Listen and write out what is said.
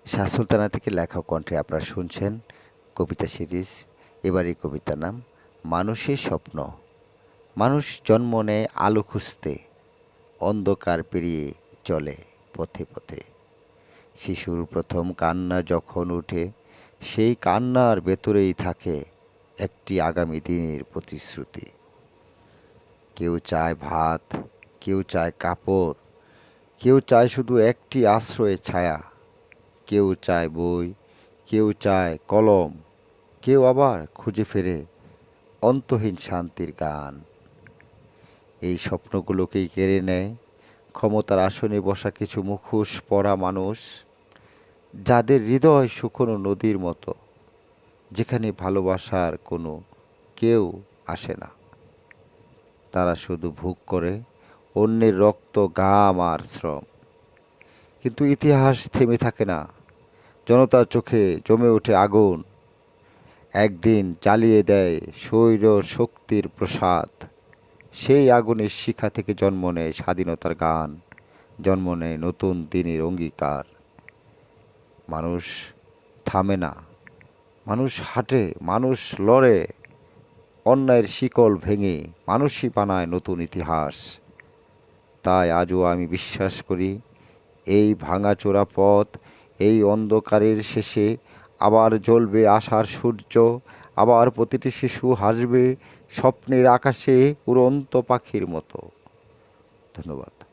শাহ সুলতানা থেকে লেখা কণ্ঠে আপনারা শুনছেন কবিতা সিরিজ। এবার এই কবিতার নাম মানুষের স্বপ্ন। মানুষ জন্ম নেয় আলো খুঁজতে, অন্ধকার পেরিয়ে চলে পথে পথে। শিশুর প্রথম কান্না যখন ওঠে, সেই কান্নার ভেতরেই থাকে একটি আগামী দিনের প্রতিশ্রুতি। কেউ চায় ভাত, কেউ চায় কাপড়, কেউ চায় শুধু একটি আশ্রয়ের ছায়া। কেউ চায় বই, কেউ চায় কলম, কেউ আবার খুঁজে ফেরে অন্তহীন শান্তির গান। এই স্বপ্নগুলোকেই কেড়ে নেয় ক্ষমতার আসনে বসা কিছু মুখোশ পরা মানুষ, যাদের হৃদয় শুকনো নদীর মতো, যেখানে ভালোবাসার কোনো কেউ আসে না। তারা শুধু ভোগ করে অন্যের রক্ত, ঘাম আর শ্রম। কিন্তু ইতিহাস থেমে থাকে না, জনতার চোখে জমে ওঠে আগুন। একদিন জ্বালিয়ে দেয় স্বৈর শক্তির প্রসাদ। সেই আগুনের শিখা থেকে জন্ম নেয় স্বাধীনতার গান, জন্ম নেয় নতুন দিনের অঙ্গীকার। মানুষ থামে না, মানুষ হাঁটে, মানুষ লড়ে, অন্যায়ের শিকল ভেঙে মানুষই বানায় নতুন ইতিহাস। তাই আজও আমি বিশ্বাস করি, এই ভাঙাচোরা পথ, এই অন্ধকারের শেষে আবার জ্বলবে আশার সূর্য। আবার প্রতিটি শিশু হাসবে স্বপ্নের আকাশে উড়ন্ত পাখির মতো। ধন্যবাদ।